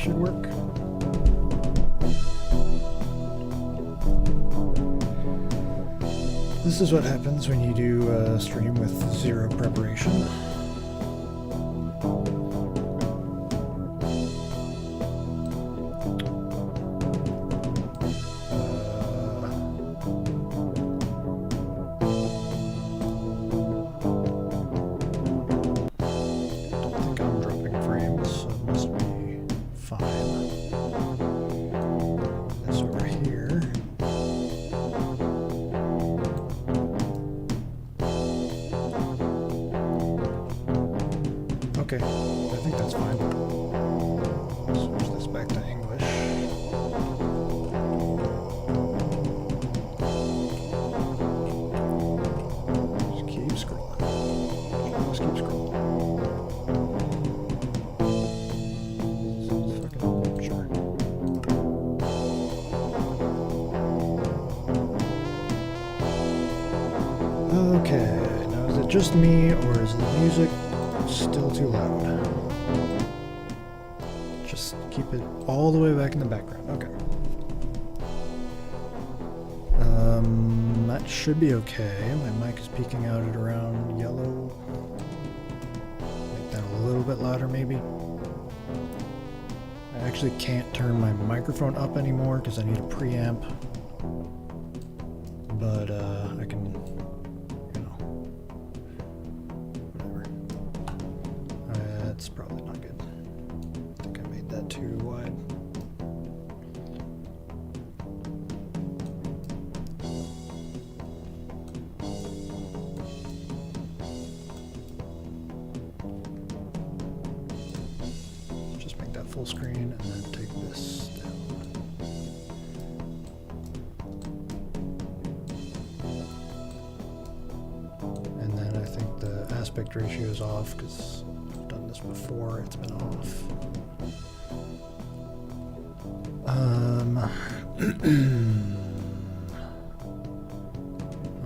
should work. This is what happens when you do a stream with zero preparation. Okay, I think that's fine. Switch this back to English. Just keep scrolling. Just keep scrolling. Fucking sure. Okay, now is it just me or is the music still too loud? Just keep it all the way back in the background. Okay. That should be okay. My mic is peaking out at around yellow. Make that a little bit louder maybe. I actually can't turn my microphone up anymore because I need a preamp. But I can, you know, whatever. That's probably not good. I think I made that too wide. Just make that full screen and then take this down. And then I think the aspect ratio is off because I've done this before, it's been off. I'm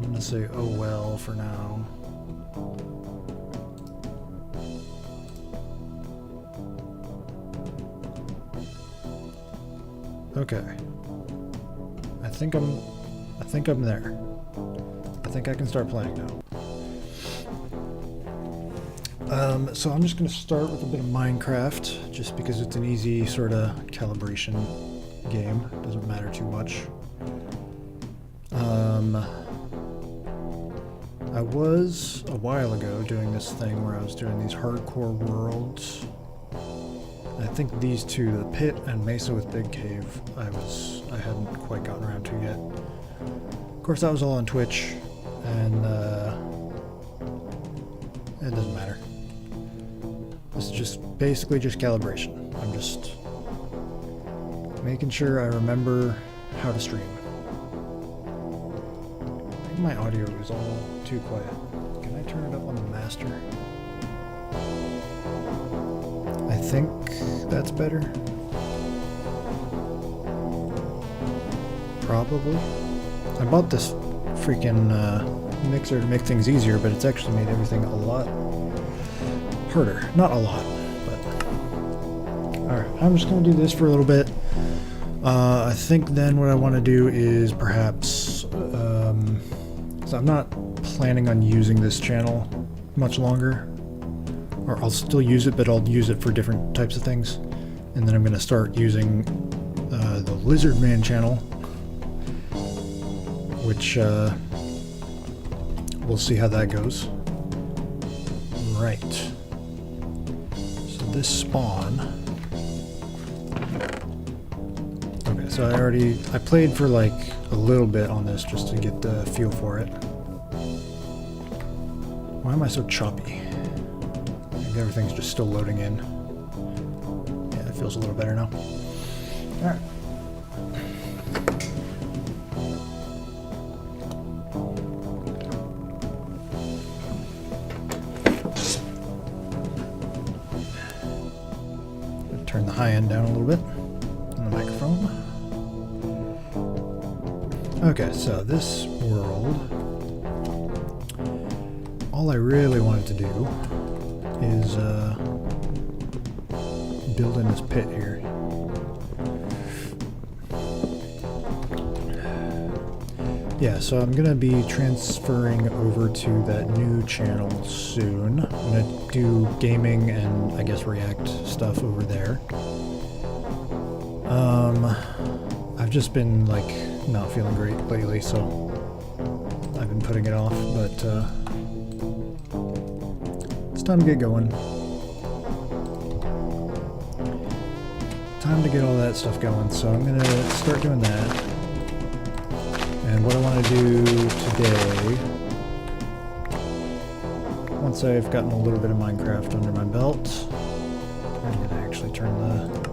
gonna say oh well for now. Okay. I think I'm there. I think I can start playing now. So I'm just going to start with a bit of Minecraft, just because it's an easy sort of calibration game. Doesn't matter too much. I was a while ago doing this thing where I was doing these hardcore worlds. I think these two, the pit and Mesa with Big Cave, I hadn't quite gotten around to yet. Of course, that was all on Twitch, and it doesn't matter. This is just basically just calibration. I'm just making sure I remember how to stream. I think my audio is all too quiet. Can I turn it up on the master? I think that's better. Probably. I bought this freaking mixer to make things easier, but it's actually made everything a lot harder. Not a lot, but... Alright, I'm just going to do this for a little bit. I think then what I want to do is perhaps... so I'm not planning on using this channel much longer. Or I'll still use it, but I'll use it for different types of things. And then I'm going to start using the Lizard Man channel, which we'll see how that goes. Right. So this spawn. Okay, so I played for like a little bit on this just to get the feel for it. Why am I so choppy? Everything's just still loading in. Yeah, it feels a little better now. Alright. Turn the high end down a little bit on the microphone. Okay, so this world, all I really wanted to do is build in this pit here. Yeah, so I'm gonna be transferring over to that new channel soon. I'm gonna do gaming and I guess React stuff over there. I've just been like not feeling great lately, so I've been putting it off, but it's time to get going. Time to get all that stuff going, so I'm gonna start doing that. And what I want to do today, once I've gotten a little bit of Minecraft under my belt, I'm going to actually turn the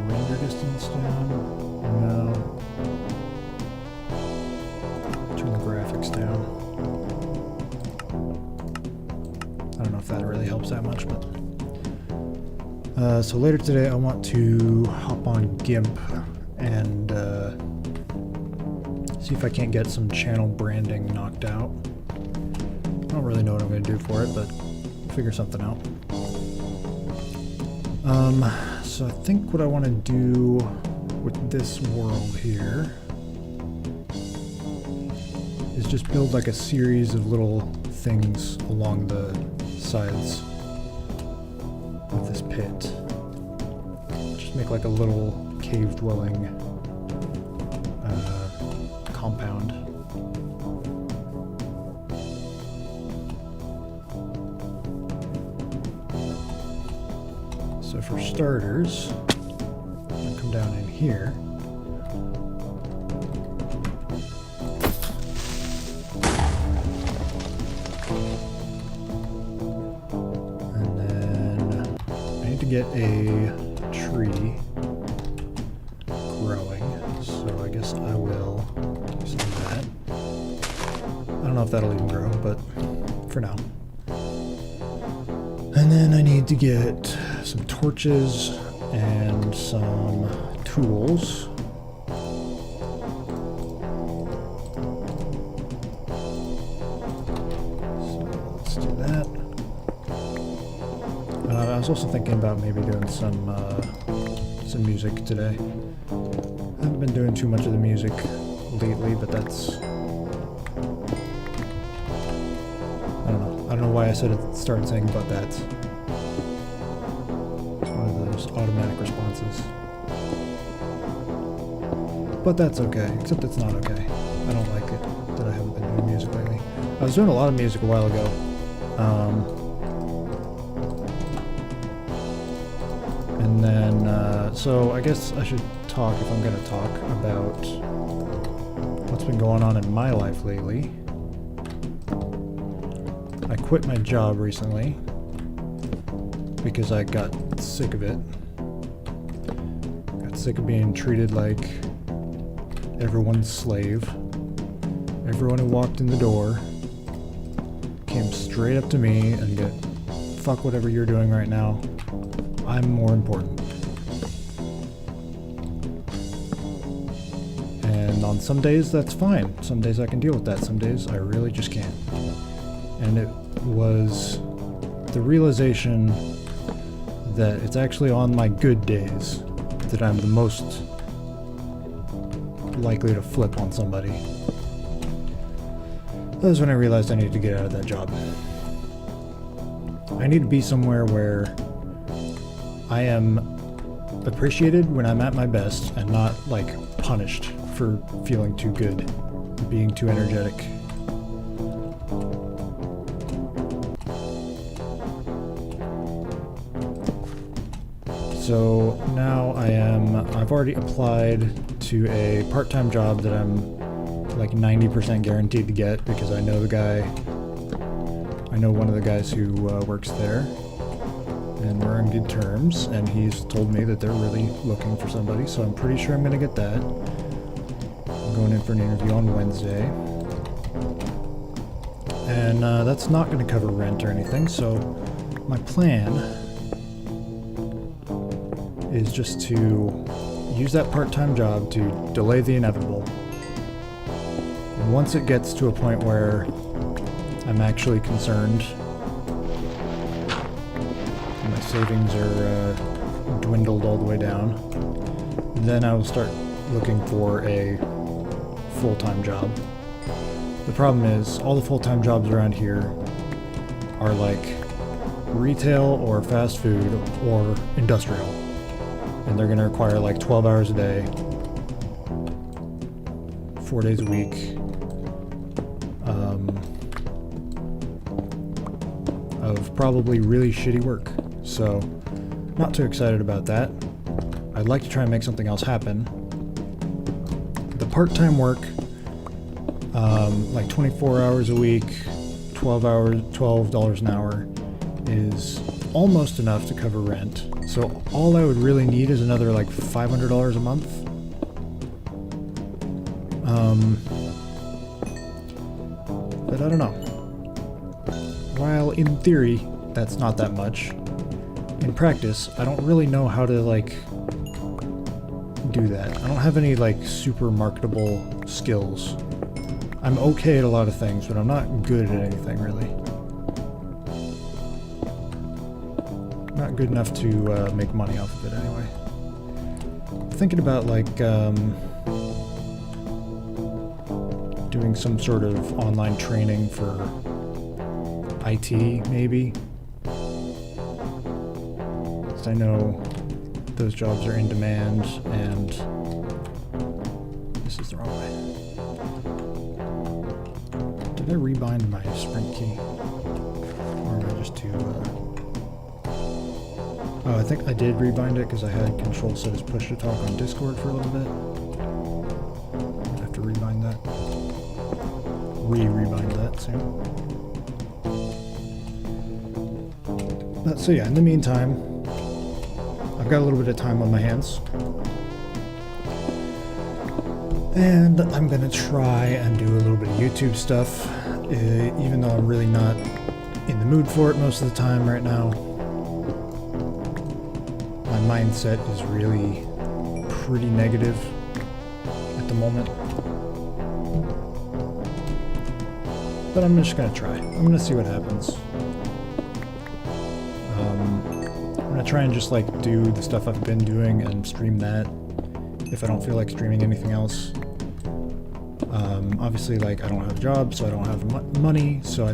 render distance down. No. Turn the graphics down. I don't know if that really helps that much, but so later today I want to hop on GIMP and see if I can't get some channel branding knocked out. I don't really know what I'm going to do for it, but figure something out. So I think what I want to do with this world here is just build like a series of little things along the sides of this pit. Just make like a little cave dwelling compound. So for starters, I'm gonna come down in here. And then I need to get a tree growing, so I guess I will do some of that. I don't know if that'll even grow, but for now. And then I need to get some torches and some tools. So let's do that. I was also thinking about maybe doing some music today. I haven't been doing too much of the music lately, but that's... I don't know why I started saying about that. It's one of those automatic responses. But that's okay, except it's not okay. I don't like it that I haven't been doing music lately. I was doing a lot of music a while ago. And then, so I guess I should talk, if I'm going to talk, about what's been going on in my life lately. I quit my job recently because I got sick of it. Got sick of being treated like everyone's slave. Everyone who walked in the door came straight up to me and go, "Fuck whatever you're doing right now. I'm more important." And on some days that's fine. Some days I can deal with that. Some days I really just can't. And it was the realization that it's actually on my good days that I'm the most likely to flip on somebody. That was when I realized I needed to get out of that job. I need to be somewhere where I am appreciated when I'm at my best and not like punished for feeling too good, being too energetic. So now I've already applied to a part-time job that I'm like 90% guaranteed to get because I know one of the guys who works there, and we're on good terms, and he's told me that they're really looking for somebody, so I'm pretty sure I'm going to get that. I'm going in for an interview on Wednesday. And that's not going to cover rent or anything, so my plan is just to use that part-time job to delay the inevitable. And once it gets to a point where I'm actually concerned, my savings are dwindled all the way down, then I will start looking for a full-time job. The problem is, all the full-time jobs around here are like retail or fast food or industrial. And they're gonna require like 12 hours a day, 4 days a week, of probably really shitty work. So, not too excited about that. I'd like to try and make something else happen. The part-time work, like 24 hours a week, $12 an hour, is almost enough to cover rent. So all I would really need is another like $500 a month. But I don't know. While in theory, that's not that much, in practice, I don't really know how to like do that. I don't have any like super marketable skills. I'm okay at a lot of things, but I'm not good at anything really. Not good enough to make money off of it anyway. Thinking about like doing some sort of online training for IT maybe. 'Cause I know those jobs are in demand, and this is the wrong way. Did I rebind my sprint key? Or am I just too... Oh, I think I did rebind it because I had control set as push to talk on Discord for a little bit. I'd have to rebind that. Rebind that soon. But, so yeah, in the meantime, I've got a little bit of time on my hands. And I'm gonna try and do a little bit of YouTube stuff, even though I'm really not in the mood for it most of the time right now. My mindset is really pretty negative at the moment. But I'm just gonna try. I'm gonna see what happens. I'm gonna try and just like do the stuff I've been doing and stream that if I don't feel like streaming anything else. Obviously, like, I don't have a job, so I don't have money, so I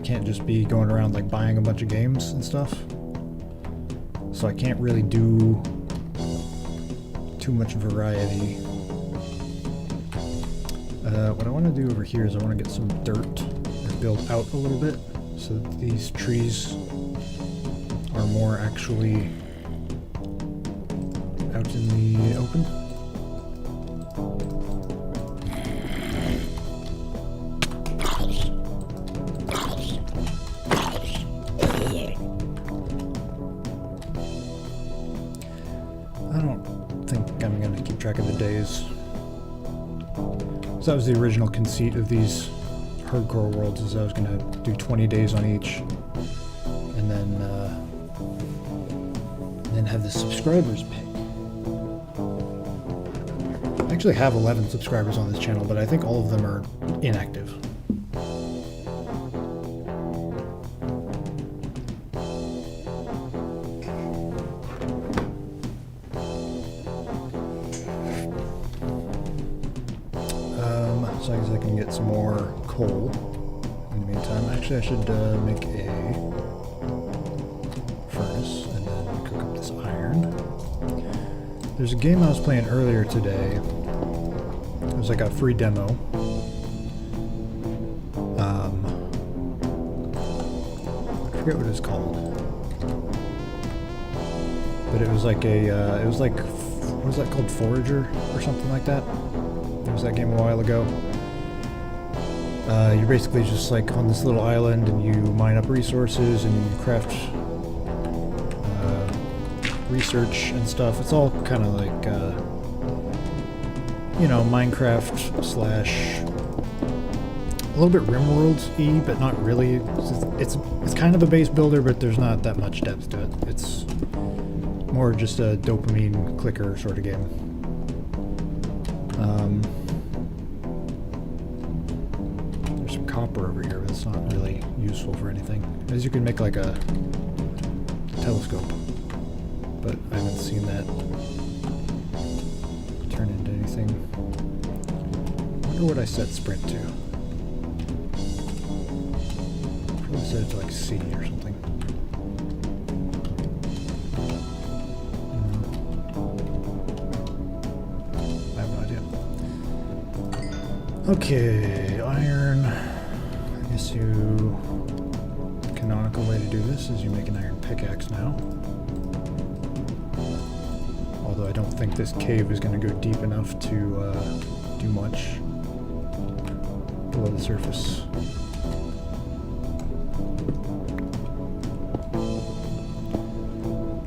can't just be going around like buying a bunch of games and stuff. So I can't really do too much variety. What I want to do over here is I want to get some dirt and build out a little bit so that these trees are more actually out in the open. I don't think I'm going to keep track of the days. So that was the original conceit of these hardcore worlds, is I was going to do 20 days on each, and then have the subscribers pick. I actually have 11 subscribers on this channel, but I think all of them are inactive. So I guess I can get some more coal in the meantime. Actually, I should make a furnace and then cook up this iron. There's a game I was playing earlier today. It was like a free demo. I forget what it's called. But it was like a, it was like, what was that called? Forager or something like that? There was that game a while ago. You're basically just like on this little island and you mine up resources and you craft research and stuff. It's all kind of like, you know, Minecraft slash a little bit RimWorld-y, but not really. It's kind of a base builder, but there's not that much depth to it. It's more just a dopamine clicker sort of game. There's some copper over here, but it's not really useful for anything. As you can make like a telescope, but I haven't seen that anything. I wonder what I set sprint to. Probably set it to like C or something. I have no idea. Okay, iron. I guess you... Canonical way to do this is you make an iron pickaxe now. Although I don't think this cave is going to go deep enough to do much below the surface.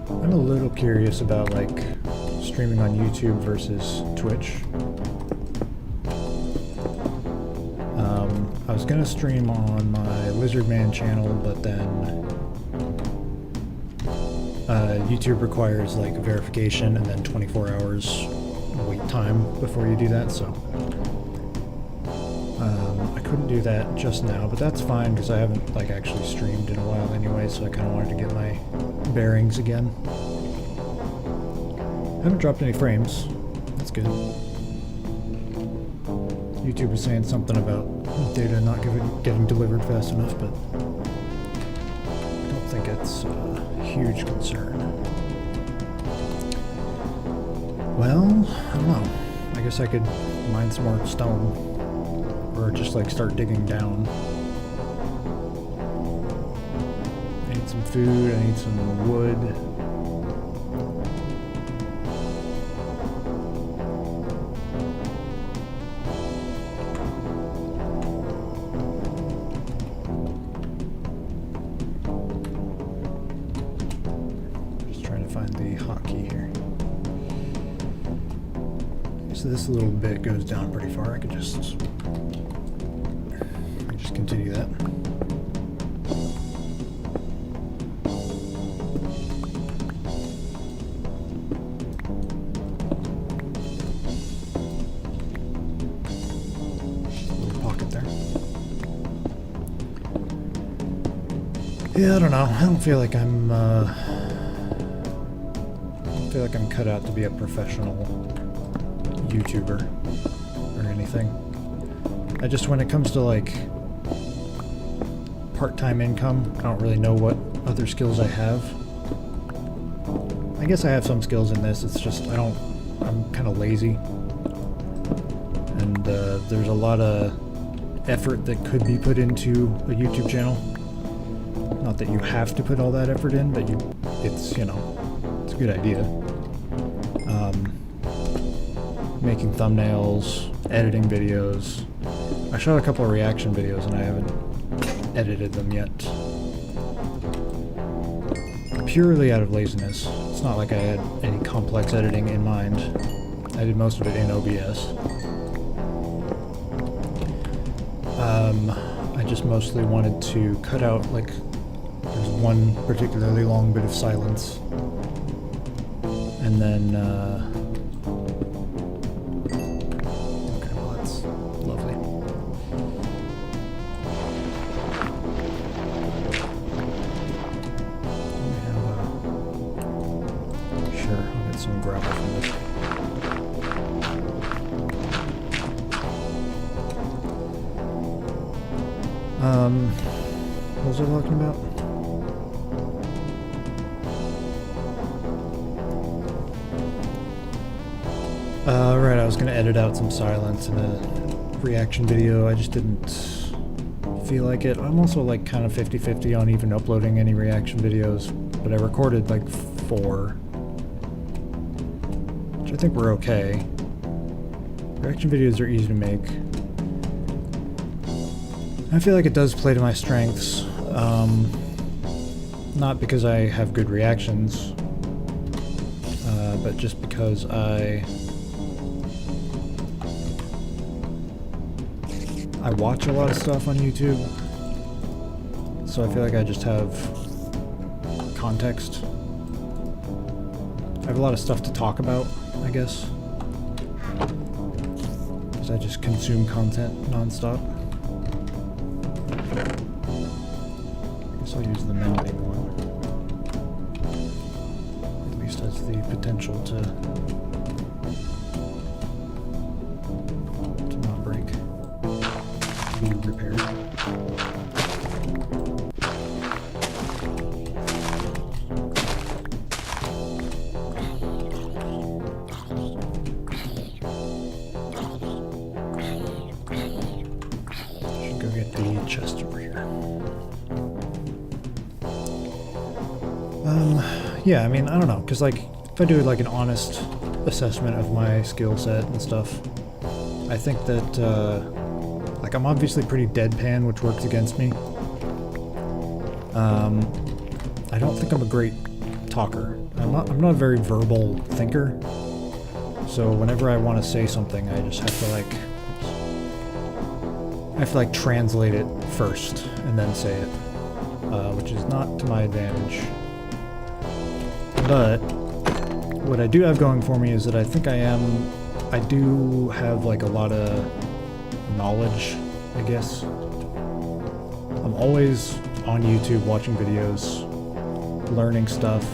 I'm a little curious about like streaming on YouTube versus Twitch. I was gonna stream on my Lizardman channel, but then YouTube requires like verification and then 24 hours wait time before you do that, so I couldn't do that just now, but that's fine because I haven't like actually streamed in a while anyway, so I kind of wanted to get my bearings again. I haven't dropped any frames. That's good. YouTube was saying something about data not getting delivered fast enough, but I don't think it's a huge concern. Well, I don't know. I guess I could mine some more stone, or just like start digging down. I need some food, I need some wood. So this little bit goes down pretty far. I could just continue that. Little pocket there. Yeah, I don't know. I don't feel like I'm cut out to be a professional YouTuber or anything. I just, when it comes to like part-time income, I don't really know what other skills I have. I guess I have some skills in this, it's just I'm kind of lazy. And there's a lot of effort that could be put into a YouTube channel. Not that you have to put all that effort in, but it's a good idea. Making thumbnails, editing videos. I shot a couple of reaction videos and I haven't edited them yet. Purely out of laziness. It's not like I had any complex editing in mind. I did most of it in OBS. I just mostly wanted to cut out, like, there's one particularly long bit of silence. And then, okay, well that's lovely. Sure, I'll get some gravel from this. What was I talking about? Right, I was gonna edit out some silence in a reaction video. I just didn't feel like it. I'm also like kind of 50-50 on even uploading any reaction videos, but I recorded like 4, which I think were okay. Reaction videos are easy to make. I feel like it does play to my strengths, not because I have good reactions, but just because I watch a lot of stuff on YouTube, so I feel like I just have context. I have a lot of stuff to talk about, I guess, because I just consume content nonstop. I guess I'll use the mending one. At least has the potential to yeah, I mean, I don't know, because like if I do like an honest assessment of my skill set and stuff, I think that like I'm obviously pretty deadpan, which works against me. I don't think I'm a great talker. I'm not a very verbal thinker. So whenever I want to say something, I just have to like translate it first and then say it, which is not to my advantage. But what I do have going for me is that I think I do have like a lot of knowledge, I guess. I'm always on YouTube watching videos, learning stuff.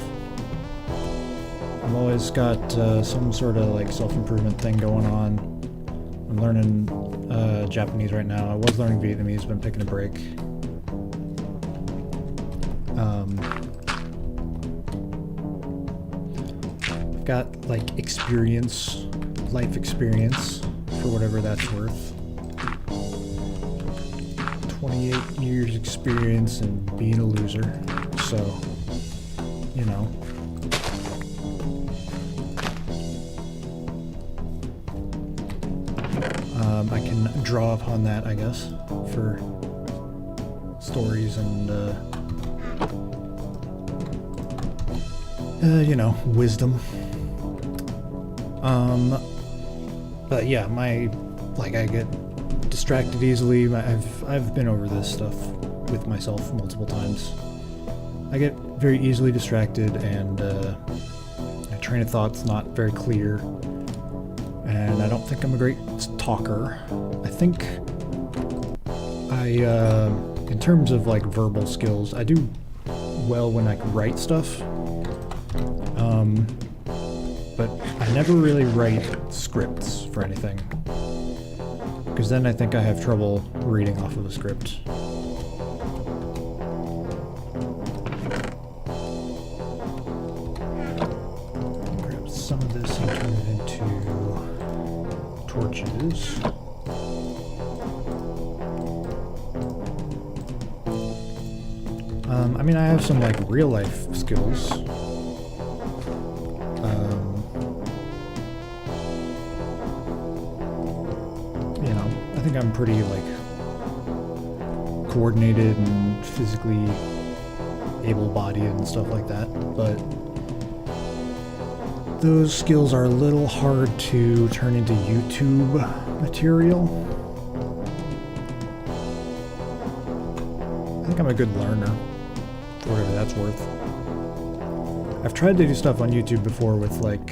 I've always got some sort of like self-improvement thing going on. I'm learning Japanese right now. I was learning Vietnamese, but I'm taking a break. I've got like experience, life experience, for whatever that's worth. 28 years experience in being a loser, so, you know. I can draw upon that, I guess, for stories and, you know, wisdom. But yeah, I get distracted easily. I've been over this stuff with myself multiple times. I get very easily distracted, and my train of thought's not very clear. And I don't think I'm a great talker. I think in terms of like verbal skills, I do well when I write stuff. But I never really write scripts for anything, because then I think I have trouble reading off of a script. Grab some of this and turn it into torches. I mean, I have some like real life skills. You know, I think I'm pretty like coordinated and physically able-bodied and stuff like that, but those skills are a little hard to turn into YouTube material. I think I'm a good learner, for whatever that's worth. I've tried to do stuff on YouTube before with like,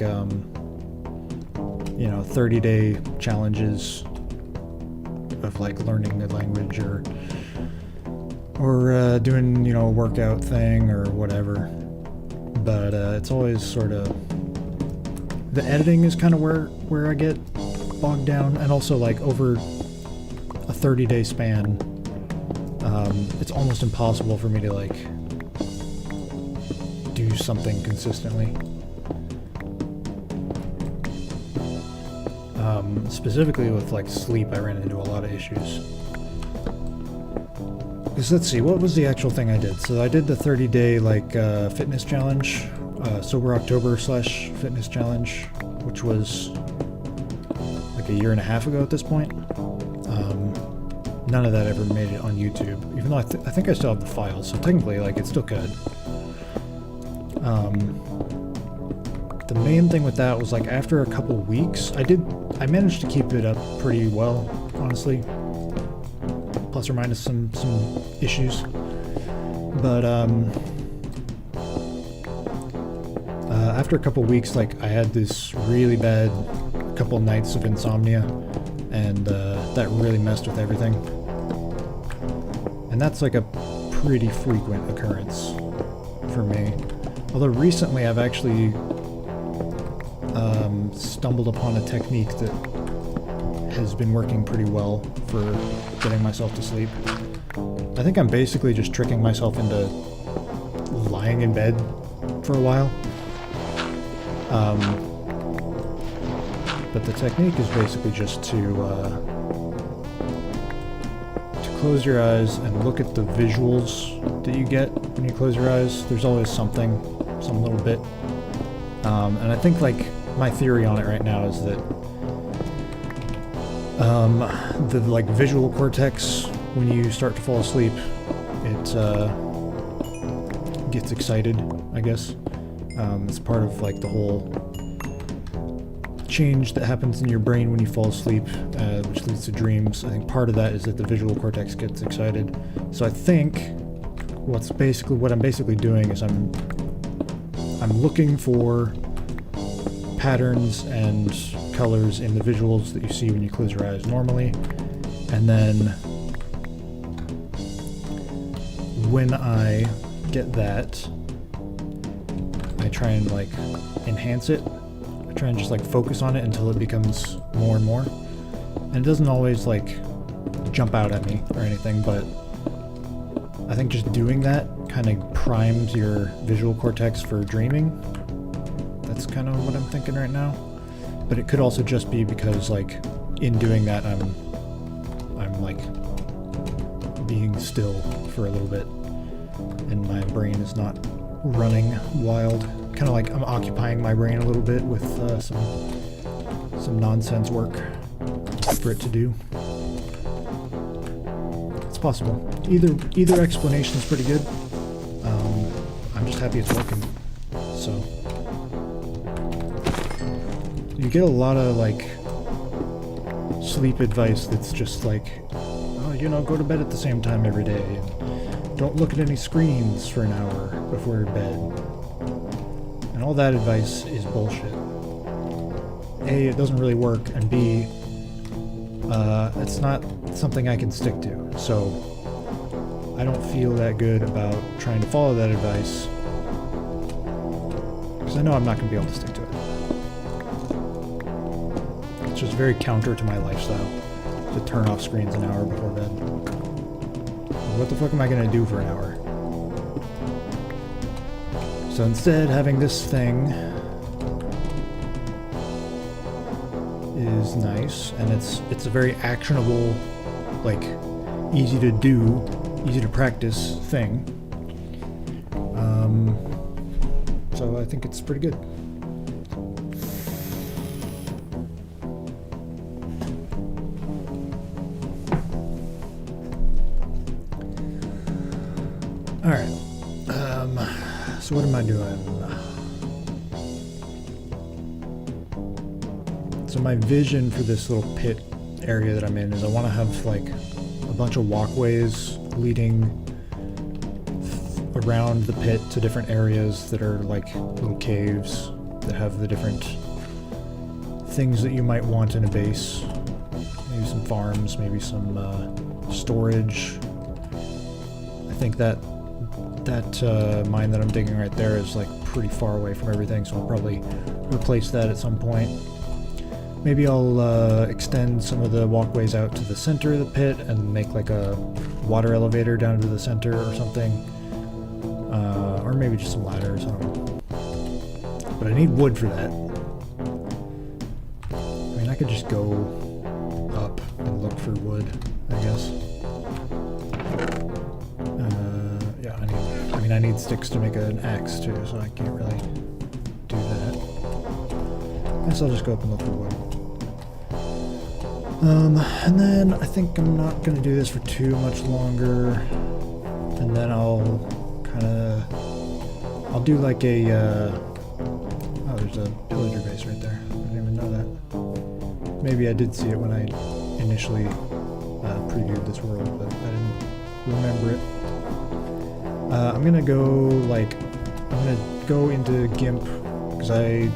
you know, 30-day challenges of like learning a language or doing, you know, a workout thing or whatever. But it's always sort of, the editing is kind of where I get bogged down, and also like over a 30-day span, it's almost impossible for me to like do something consistently. Specifically with like sleep, I ran into a lot of issues. Because let's see, what was the actual thing I did? So I did the 30-day like fitness challenge, Sober October / fitness challenge, which was like a year and a half ago at this point. None of that ever made it on YouTube, even though I think I still have the file, so technically like it still could. The main thing with that was like after a couple weeks, I managed to keep it up pretty well, honestly. Plus or minus some issues. But after a couple weeks, like I had this really bad couple nights of insomnia, and that really messed with everything. And that's like a pretty frequent occurrence for me. Although recently I've actually stumbled upon a technique that has been working pretty well for getting myself to sleep. I think I'm basically just tricking myself into lying in bed for a while. But the technique is basically just to close your eyes and look at the visuals that you get when you close your eyes. There's always something. some little bit. And I think like my theory on it right now is that the like visual cortex, when you start to fall asleep, it gets excited, I guess. It's part of like the whole change that happens in your brain when you fall asleep, which leads to dreams. I think part of that is that the visual cortex gets excited. So I think what I'm basically doing is I'm looking for patterns and colors in the visuals that you see when you close your eyes normally, and then when I get that, I try and like enhance it. I try and just like focus on it until it becomes more and more. And it doesn't always like jump out at me or anything, but I think just doing that kind of primes your visual cortex for dreaming. That's kind of what I'm thinking right now. But it could also just be because like in doing that I'm like being still for a little bit and my brain is not running wild. Kind of like I'm occupying my brain a little bit with some nonsense work for it to do. It's possible. Either explanation is pretty good. I'm just happy it's working. So you get a lot of like sleep advice that's just like, oh, you know, go to bed at the same time every day and don't look at any screens for an hour before bed. And all that advice is bullshit. A, it doesn't really work, and B, it's not something I can stick to. So I don't feel that good about trying to follow that advice because I know I'm not going to be able to stick to it. It's just very counter to my lifestyle to turn off screens an hour before bed. What the fuck am I going to do for an hour? So instead, having this thing is nice, and it's a very actionable, like, easy to do, easy to practice thing. So I think it's pretty good. Alright, so what am I doing? So my vision for this little pit area that I'm in is I want to have like a bunch of walkways leading around the pit to different areas that are like little caves that have the different things that you might want in a base. Maybe some farms, maybe some storage. I think that mine that I'm digging right there is like pretty far away from everything, so I'll probably replace that at some point. Maybe I'll extend some of the walkways out to the center of the pit and make like a water elevator down to the center or something. Or maybe just some ladders, I don't know. But I need wood for that. I mean, I could just go up and look for wood, I guess. Yeah, I need sticks to make an axe too, so I can't really do that. I guess I'll just go up and look for wood. And then I think I'm not going to do this for too much longer. And then I'll do like a, oh, there's a pillager base right there. I didn't even know that. Maybe I did see it when I initially previewed this world, but I didn't remember it. I'm going to go into GIMP, because I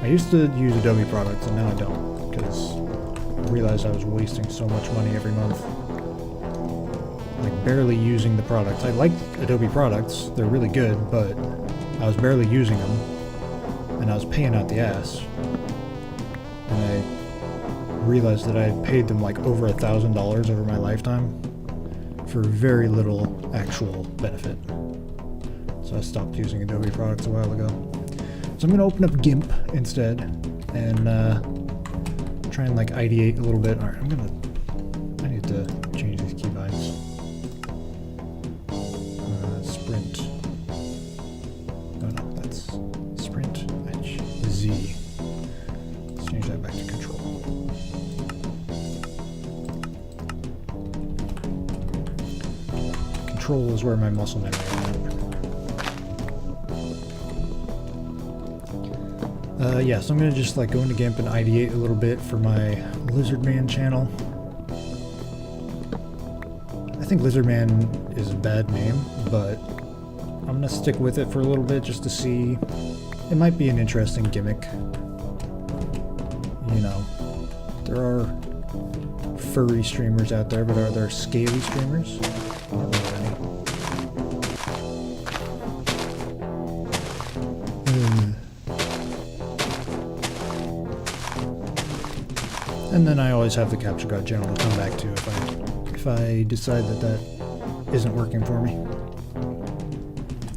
used to use Adobe products, and now I don't, because I realized I was wasting so much money every month. Like, barely using the products. I like Adobe products, they're really good, but I was barely using them, and I was paying out the ass. And I realized that I had paid them like over $1,000 over my lifetime for very little actual benefit. So I stopped using Adobe products a while ago. So I'm going to open up GIMP instead, and try and like ideate a little bit. Alright, I need to change these keybinds. Sprint. Oh no, that's control is where my muscle memory is. Yeah, so I'm gonna just like go into GIMP and ideate a little bit for my Lizardman channel. I think Lizardman is a bad name, but I'm gonna stick with it for a little bit just to see. It might be an interesting gimmick. You know, there are furry streamers out there, but are there scaly streamers? Not really any. And then I always have the Capture Card channel to come back to if I decide that that isn't working for me.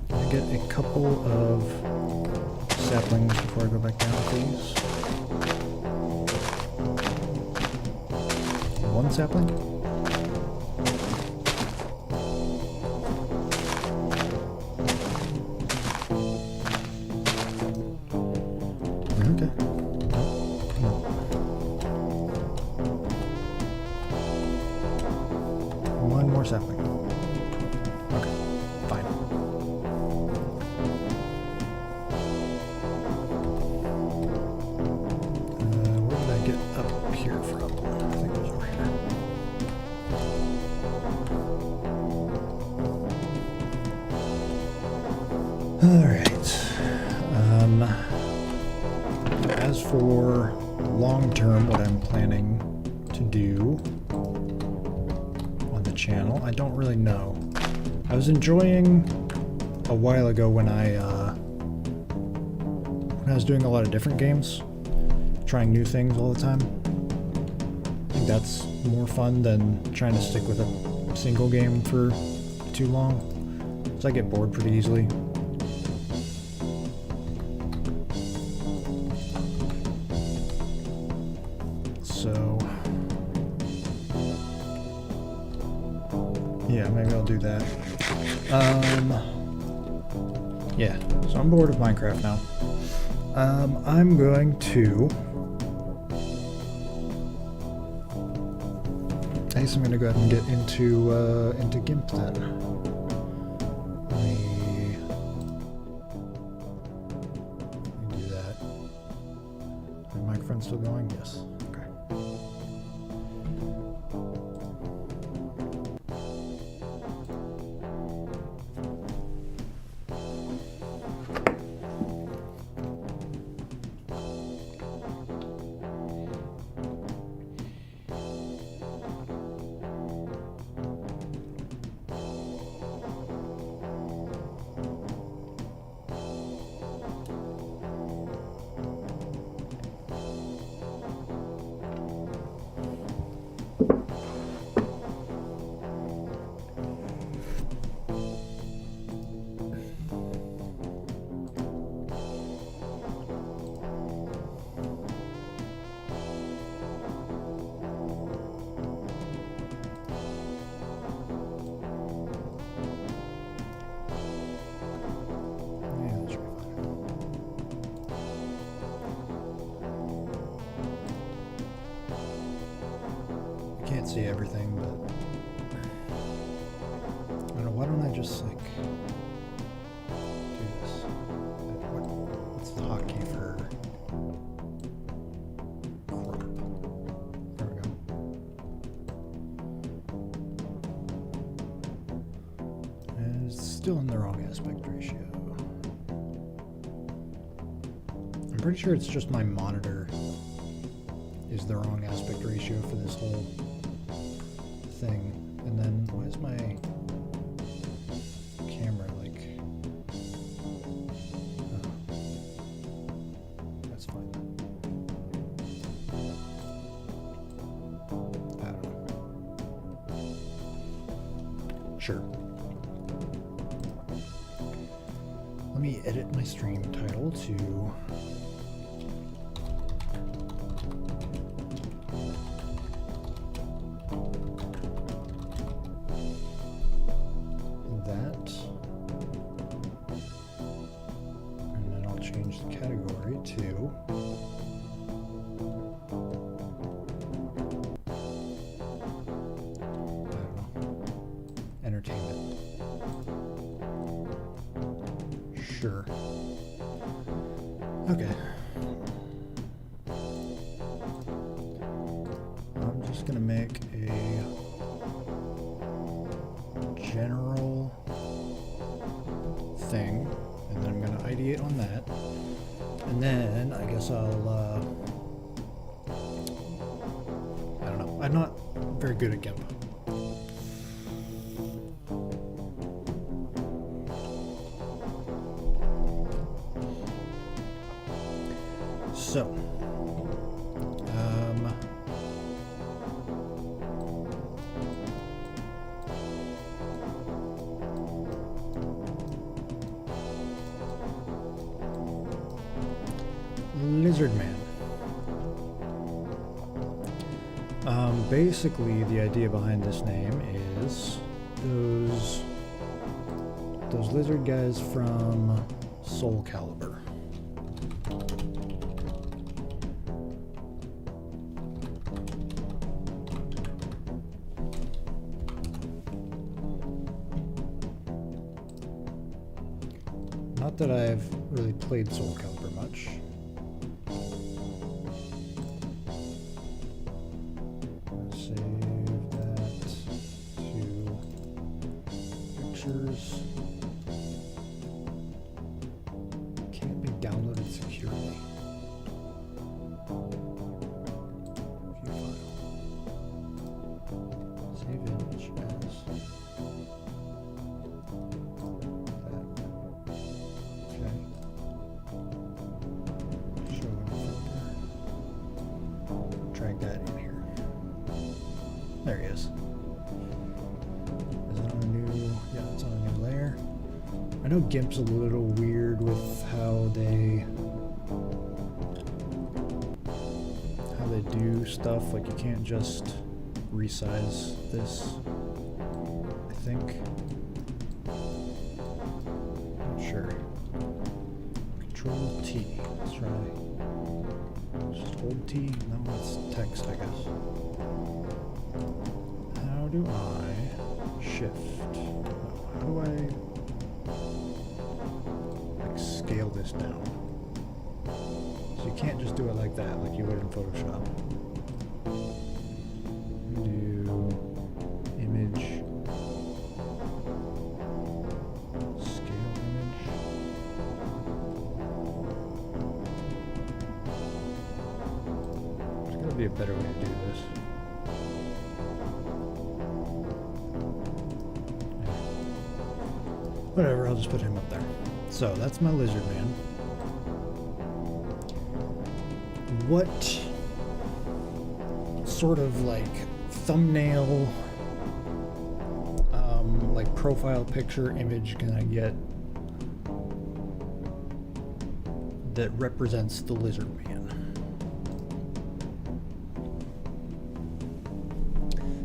I get a couple of saplings before I go back down, please. One sapling? Okay. No. One more sapling. Okay, fine. Where did I get up here from? I think it was over here. Alright. As for long term, what I'm planning to do on the channel, I don't really know. I was enjoying a while ago when I was doing a lot of different games, trying new things all the time. I think that's more fun than trying to stick with a single game for too long, so I get bored pretty easily. So yeah, maybe I'll do that. Yeah, so I'm bored of Minecraft now. I'm going to, I guess I'm gonna go ahead and get into GIMP then. Let me do that. Is the microphone still going? Yes. Okay. Can't see everything, but I don't know, why don't I just like do this? What's the hotkey for crop? There we go. And it's still in the wrong aspect ratio. I'm pretty sure it's just my monitor is the wrong aspect ratio for this whole thing. And then why is my camera like, oh, that's fine. I don't know. Sure. Let me edit my stream title to change the category to I don't know, entertainment. sure. Okay. I'm just gonna make a general thing, and then I'm gonna ideate on that, and then I guess I'll I don't know. I'm not very good at GIMP. So, Lizard Man. Basically, the idea behind this name is those lizard guys from Soul Calibur. Not that I've really played Soul Calibur much. Save that to pictures. Can't be downloaded securely. View file. Save image as that. Okay. Show filter. Drag that in here. There he is. Is it on a new? Yeah, it's on a new layer. I know GIMP's a little weird with how they do stuff. Like you can't just resize this. I think. Not sure. Control T. Let's try. Just hold T. No, it's text, I guess. How do I shift? How do I like scale this down? So you can't just do it like that, like you would in Photoshop. Do image, scale image. There's gotta be a better way to do this. Whatever, I'll just put him up there. So that's my lizard man. What sort of like thumbnail, like profile picture image can I get that represents the lizard man?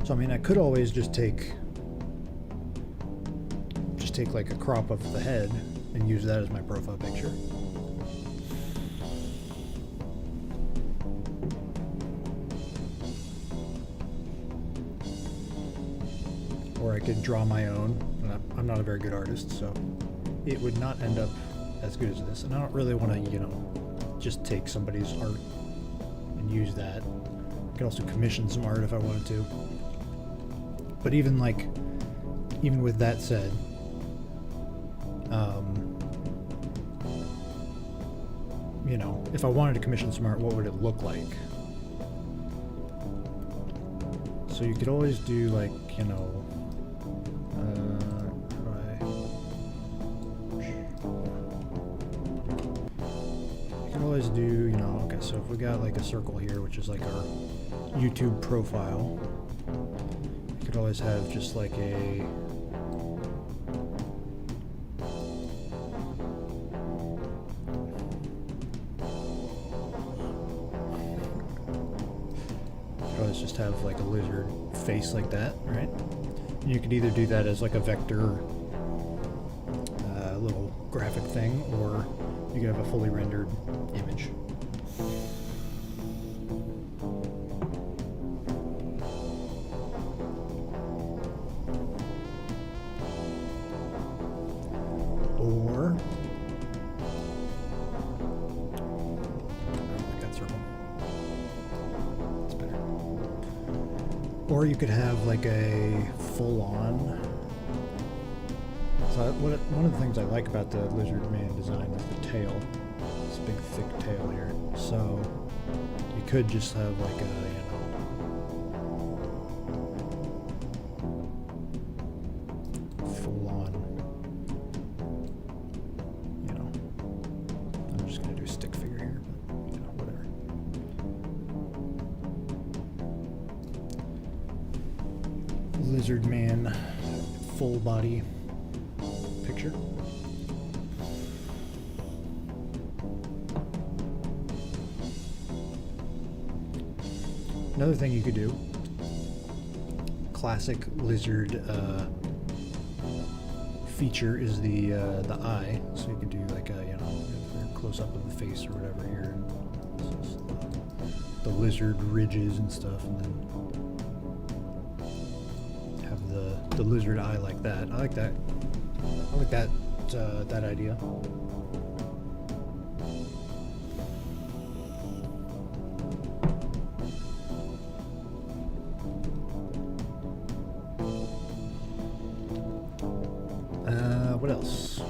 So I mean, I could always just take like a crop of the head and use that as my profile picture. Or I could draw my own. I'm not a very good artist, so it would not end up as good as this. And I don't really want to, you know, just take somebody's art and use that. I could also commission some art if I wanted to. But even with that said, you know, if I wanted to commission some art, what would it look like? So you could always do like, you know, you could always do, you know, okay, so if we got like a circle here, which is like our YouTube profile, you could always have just like a just have like a lizard face like that, right? And you could either do that as like a vector little graphic thing, or you could have a fully rendered image. Or Or you could have like a full-on. So one of the things I like about the lizard man design is the tail. This big thick tail here. So you could just have like a, full-on, I'm just gonna do a stick figure here, but whatever. Lizard man, full body picture. Another thing you could do, classic lizard feature is the eye. So you could do like a close up of the face or whatever here. This is the lizard ridges and stuff, and then have the lizard eye like that. I like that. I like that that idea. What else?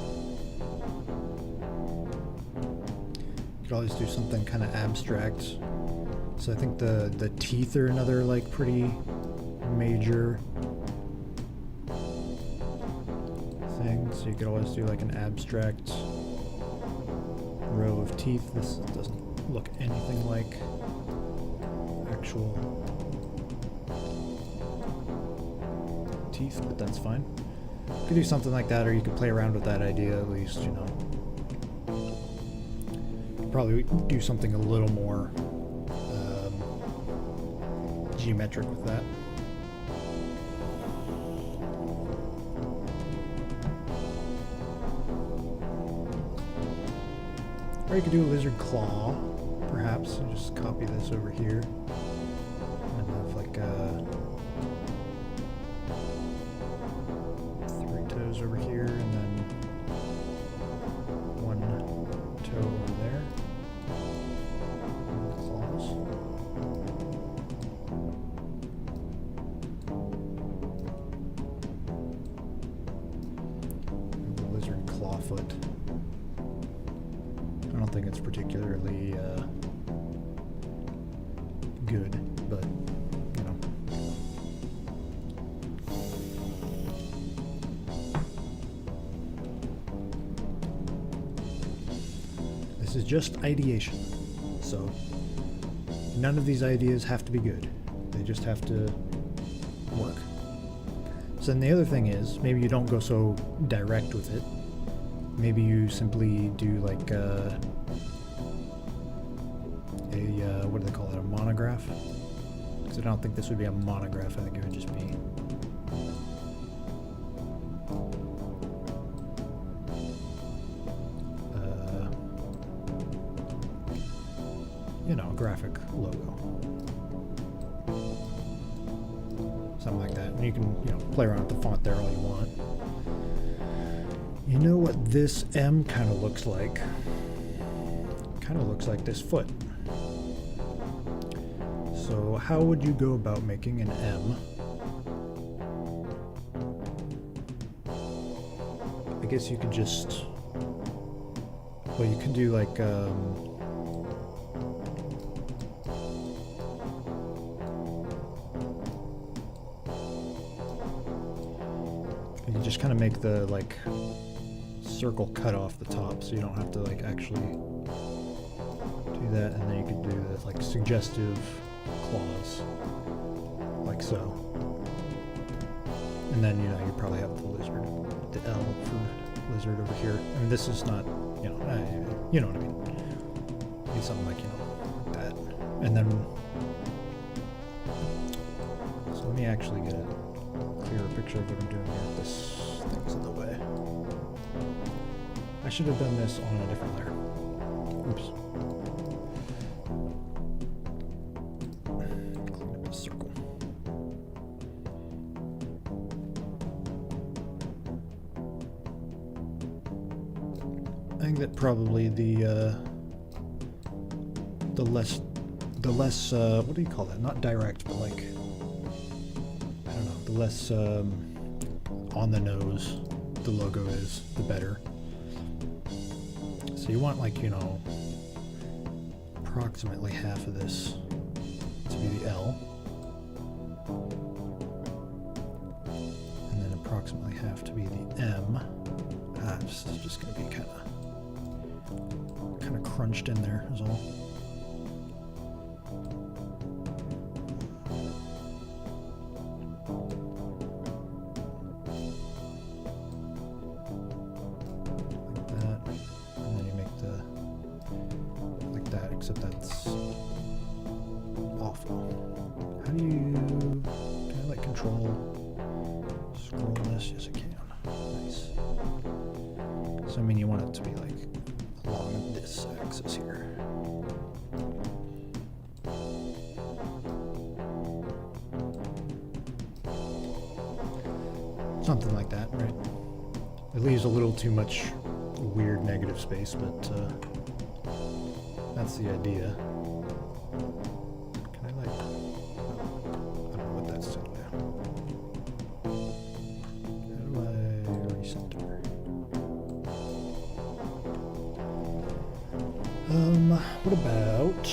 You could always do something kind of abstract. So I think the teeth are another like pretty major thing. So you could always do like an abstract row of teeth. This doesn't look anything like actual teeth, but that's fine. You could do something like that, or you could play around with that idea at least, Probably do something a little more geometric with that. Or you could do a lizard claw, perhaps. You just copy this over here and have like over here, and then one toe over there. And the claws. And the lizard clawfoot. I don't think it's particularly good, but this is just ideation, so none of these ideas have to be good. They just have to work. So then the other thing is, maybe you don't go so direct with it. Maybe you simply do like what do they call it, a monograph? Because I don't think this would be a monograph, I think it would just be a graphic logo. Something like that. And you can, play around with the font there all you want. You know what this M kind of looks like? Kind of looks like this foot. So how would you go about making an M? I guess you could just, well, you could do like you can just kind of make the like circle cut off the top, so you don't have to like actually do that, and then you could do the like suggestive claws like so, and then you probably have the lizard, the L for lizard over here. I mean, this is not you know what I mean. Maybe something like like that, and then so let me actually get a clearer picture of what I'm doing here. This thing's in the way. I should have done this on a different layer. Oops. Clean up the circle. I think that probably the less what do you call that? Not direct, but like less on the nose the logo is, the better. So you want, like, you know, approximately half of this to be the L. And then approximately half to be the M. This is just going to be kind of crunched in there is all. Except that's awful. How do you... Can I like control scroll this? Yes, I can. Nice. So I mean, you want it to be like along this axis here. Something like that, right? It leaves a little too much weird negative space, but that's the idea. Can I like... I don't know what that's doing now. How do I recenter? What about...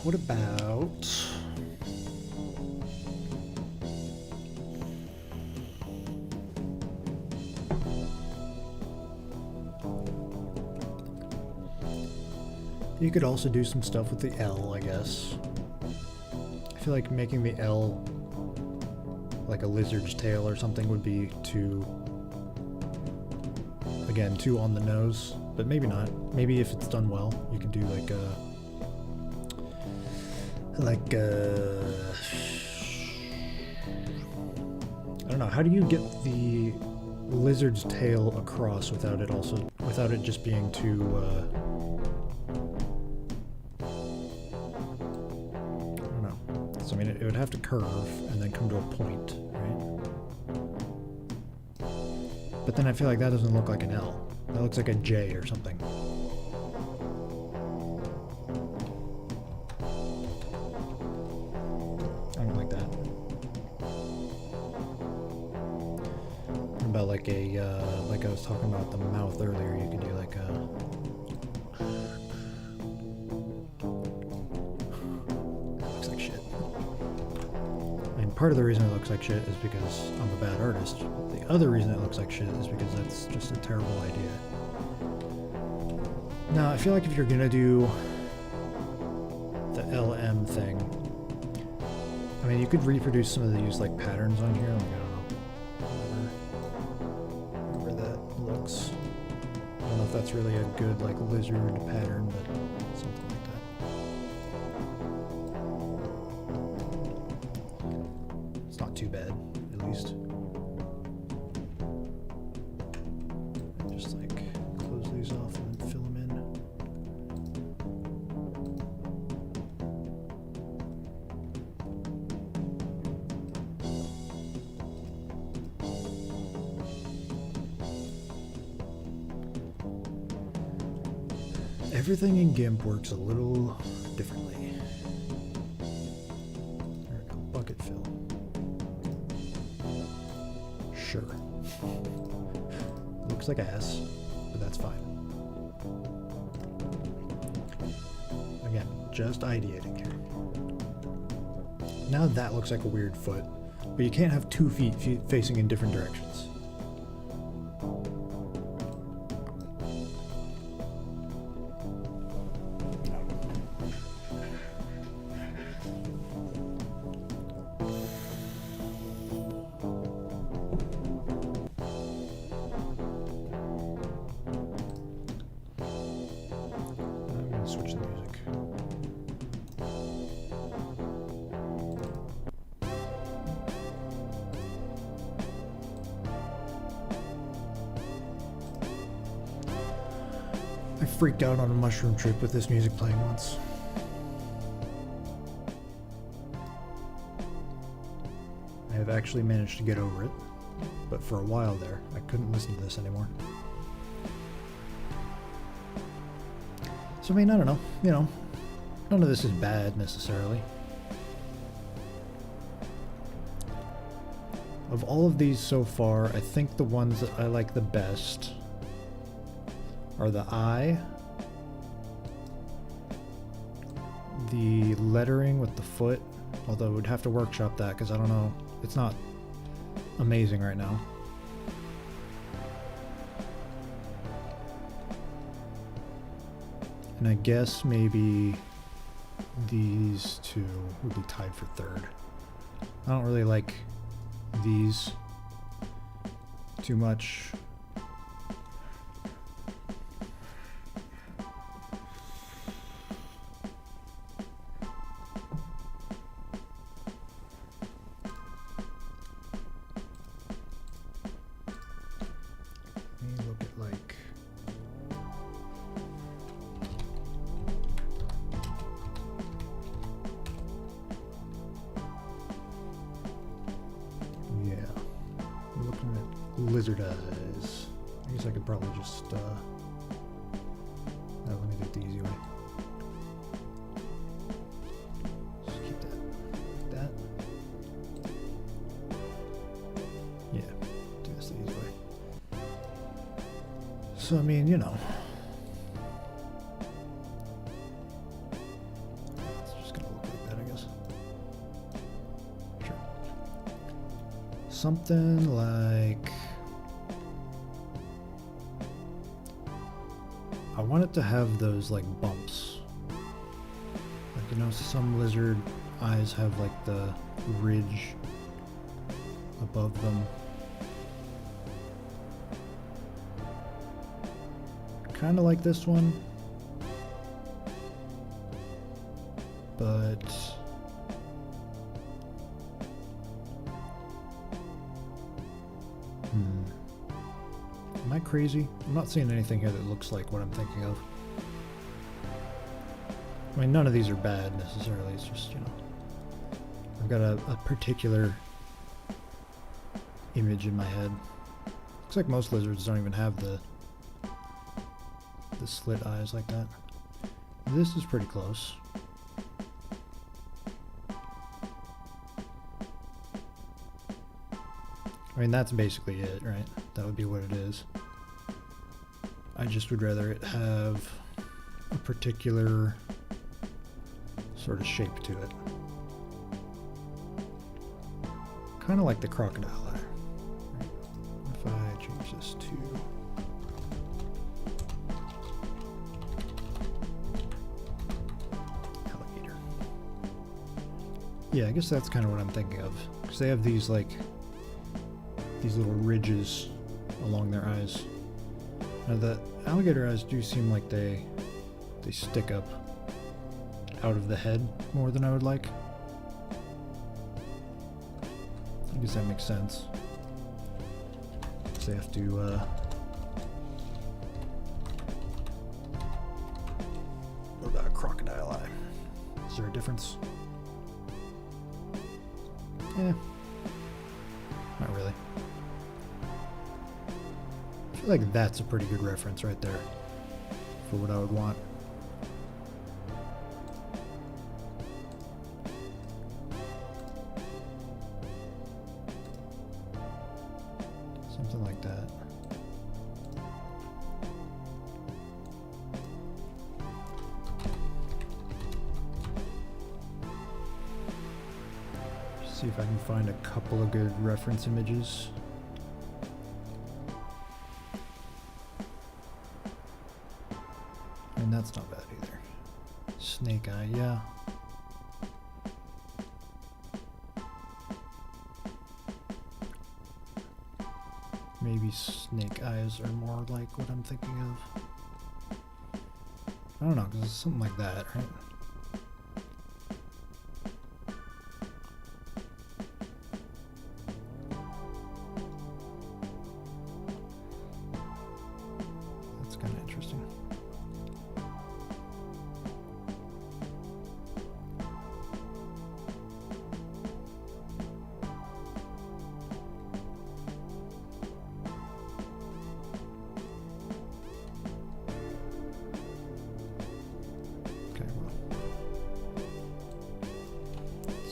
what about... You could also do some stuff with the L, I guess. I feel like making the L like a lizard's tail or something would be too, again, too on the nose, but maybe not. Maybe if it's done well, you can do like a... I don't know, how do you get the lizard's tail across without it just being too, I don't know. So I mean, it would have to curve and then come to a point, right? But then I feel like that doesn't look like an L. That looks like a J or something. About like a like I was talking about the mouth earlier, you could do like a... That looks like shit. I mean, part of the reason it looks like shit is because I'm a bad artist. The other reason it looks like shit is because that's just a terrible idea. Now, I feel like if you're gonna do the LM thing, I mean, you could reproduce some of these like patterns on here. Like, I don't know. I don't know if that's really a good like lizard pattern, but something like that. It's not too bad, at least. And just like close these off and then fill them in. Everything in GIMP works a little differently. There we go, bucket fill. Sure. Looks like ass, but that's fine. Again, just ideating here. Now that looks like a weird foot, but you can't have 2 feet facing in different directions. switch the music. I freaked out on a mushroom trip with this music playing once. I have actually managed to get over it, but for a while there, I couldn't listen to this anymore. So I mean, I don't know, you know, none of this is bad necessarily. Of all of these so far, I think the ones that I like the best are the eye, the lettering with the foot, although I would have to workshop that because I don't know, it's not amazing right now. And I guess maybe these two would be tied for third. I don't really like these too much. Lizard eyes. I guess I could probably just, no, let me do it the easy way. Just keep that like that. Yeah, do this the easy way. So, I mean, you know. It's just gonna look like that, I guess. Sure. Something like... I want it to have those like bumps. Like, you know, some lizard eyes have like the ridge above them. Kind of like this one, but am I crazy? I'm not seeing anything here that looks like what I'm thinking of. I mean, none of these are bad necessarily, it's just, you know, I've got a particular image in my head. Looks like most lizards don't even have the slit eyes like that. This is pretty close. I mean, that's basically it, right? That would be what it is. I just would rather it have a particular sort of shape to it. Kind of like the crocodile eye. Right? If I change this to... alligator. Yeah, I guess that's kind of what I'm thinking of. Because they have these, like, these little ridges along their eyes. Now the alligator eyes do seem like they stick up out of the head more than I would like. I guess that makes sense. So they have to what about a crocodile eye? Is there a difference? Eh, not really. I feel like that's a pretty good reference right there for what I would want. Something like that. Just see if I can find a couple of good reference images. And that's not bad either. Snake eye, yeah. Maybe snake eyes are more like what I'm thinking of. I don't know, because it's something like that, right? That's kind of interesting.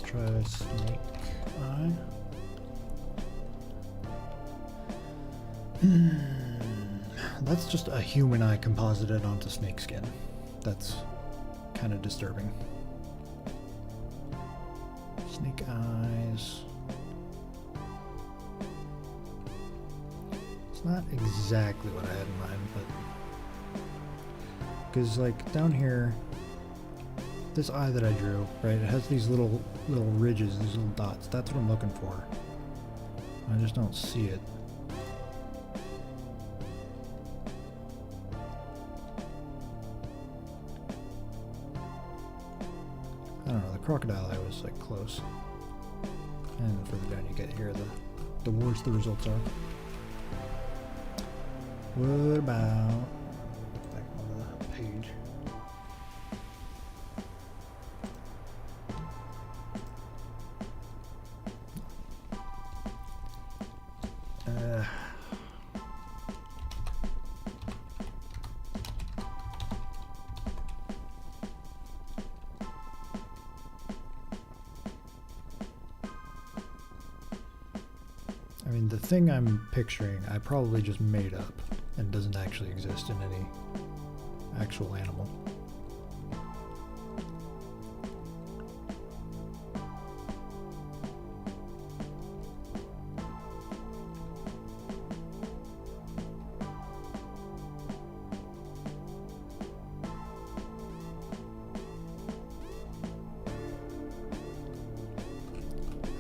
Try snake eye. That's just a human eye composited onto snake skin. That's kind of disturbing. Snake eyes. It's not exactly what I had in mind, but because like down here, this eye that I drew, right, it has these little ridges, these little dots. That's what I'm looking for. I just don't see it. I don't know, the crocodile eye was like close. And the further down you get here, the worse the results are. What about back on the page? I mean, the thing I'm picturing, I probably just made up and doesn't actually exist in any actual animal.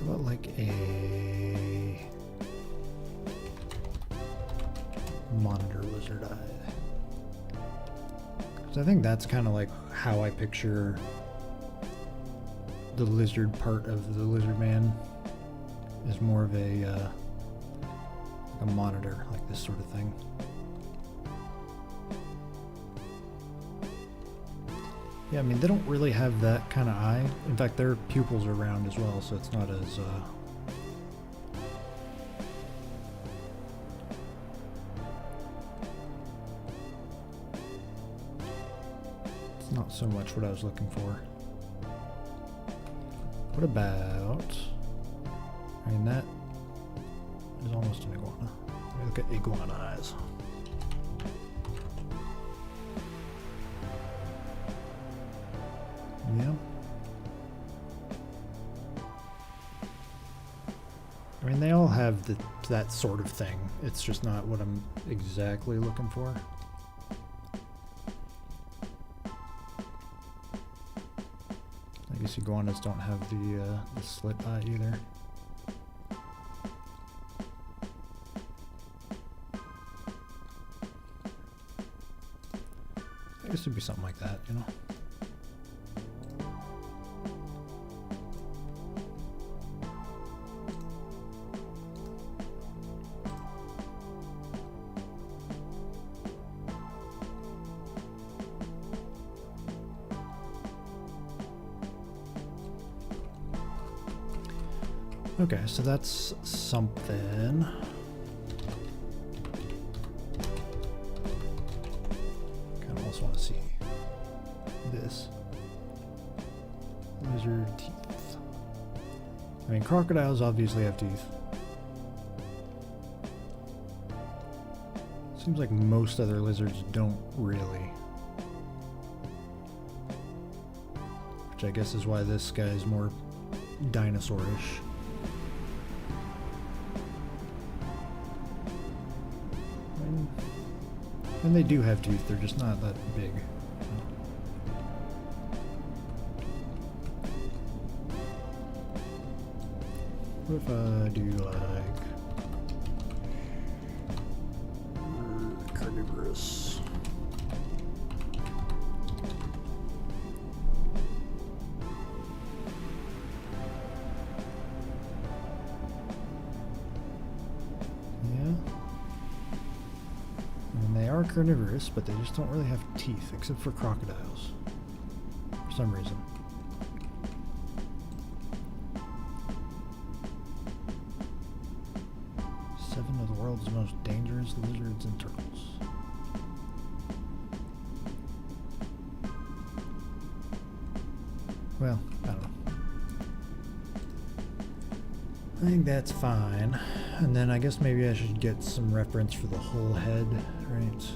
How about like a monitor lizard eye? Because I think that's kind of like how I picture the lizard part of the lizard man, is more of a like a monitor, like this sort of thing. Yeah, I mean, they don't really have that kind of eye. In fact, their pupils are round as well, so it's not as it's not so much what I was looking for. What about, I mean, that is almost an iguana. Let me look at iguana eyes. Yeah. I mean, they all have that sort of thing. It's just not what I'm exactly looking for. I guess iguanas don't have the slit eye either. I guess it'd be something like that, you know? Okay, so that's something. Kind of also want to see this. Lizard teeth. I mean, crocodiles obviously have teeth. Seems like most other lizards don't really. Which I guess is why this guy is more dinosaurish. And they do have teeth, they're just not that big. What if I do like carnivorous? carnivorous, but they just don't really have teeth, except for crocodiles. For some reason. Seven of the world's most dangerous lizards and turtles. Well, I don't know. I think that's fine. And then I guess maybe I should get some reference for the whole head, right?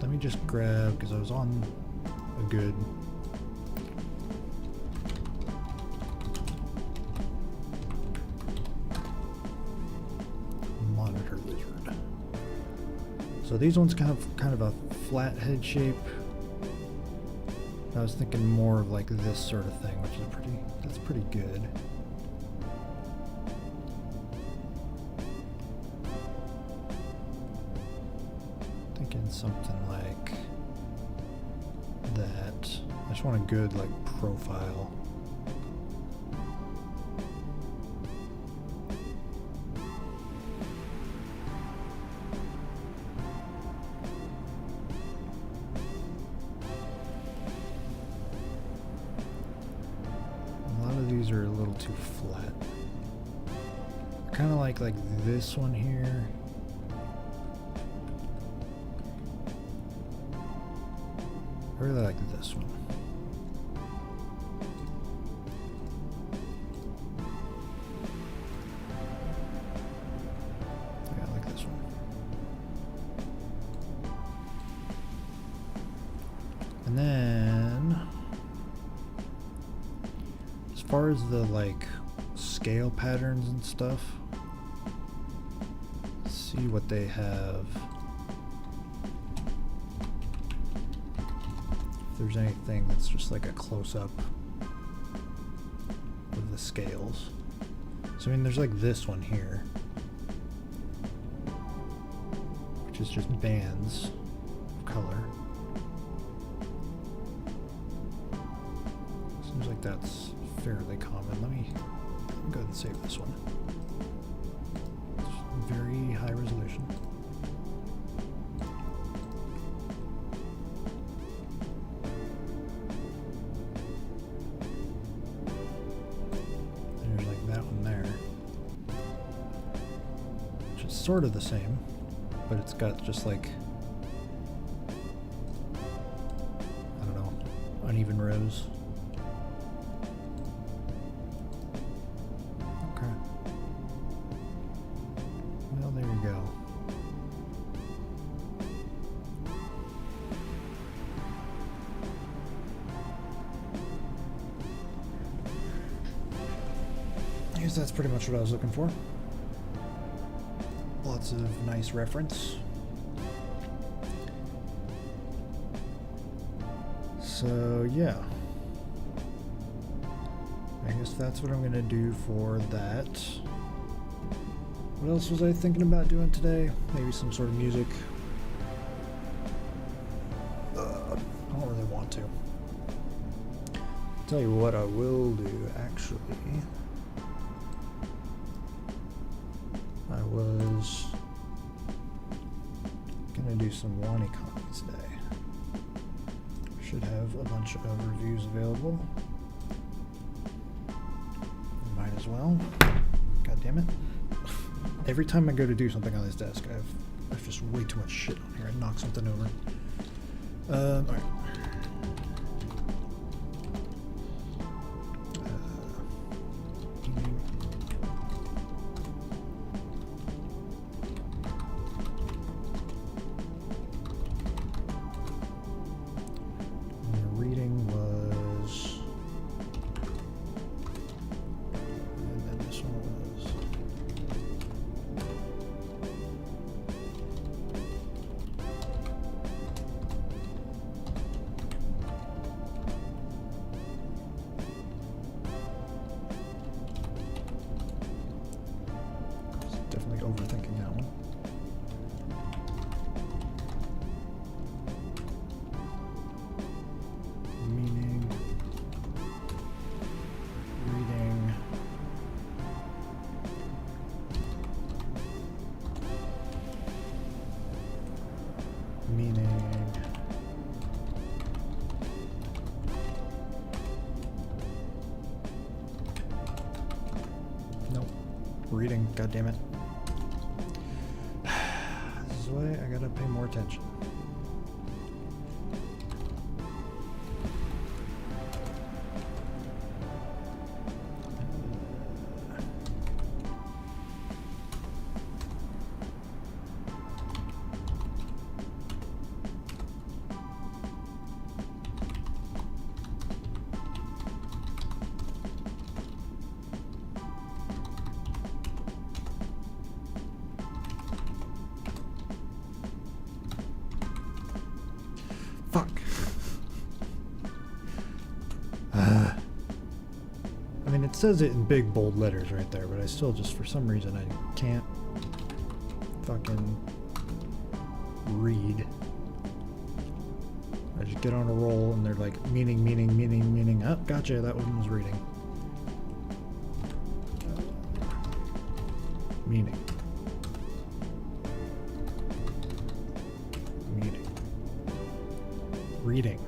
Let me just grab, because I was on a good monitor lizard. So these ones have kind of a flat head shape. I was thinking more of like this sort of thing, which is that's pretty good. Thinking something like that. I just want a good like profile. These are a little too flat. I kind of like this one here. I really like this one. Yeah, I like this one. And then as far as the like scale patterns and stuff, let's see what they have. If there's anything that's just like a close-up of the scales. So I mean, there's like this one here, which is just bands of color. Seems like that's fairly common. Let me go ahead and save this one. It's very high resolution. There's like that one there, which is sort of the same, but it's got just like, I don't know, uneven rows. That's pretty much what I was looking for. Lots of nice reference. So yeah, I guess that's what I'm gonna do for that. What else was I thinking about doing today? Maybe some sort of music. I don't really want to. I'll tell you what I will do actually. I was gonna do some WaniCon today. Should have a bunch of reviews available. Might as well. God damn it. Every time I go to do something on this desk, I have just way too much shit on here. I knock something over. Alright. reading, god damn it. This is why I gotta pay more attention. Fuck. I mean, it says it in big bold letters right there, but I still just, for some reason, I can't fucking read. I just get on a roll and they're like, meaning, meaning, meaning, meaning. Oh, gotcha, that one was reading. Meaning. Meaning. Reading.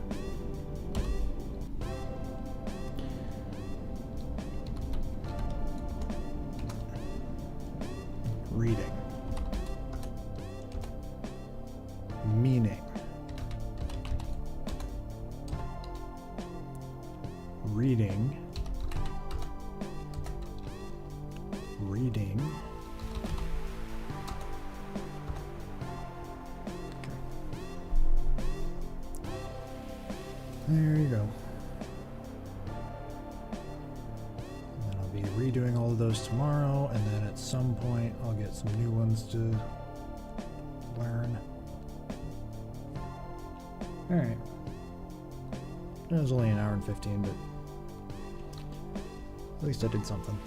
Reading. Meaning. Reading. Reading. Okay. There you go. And then I'll be redoing all of those tomorrow, and then at some point I'll get some new ones to learn. Alright. It was only an hour and 15, but at least I did something.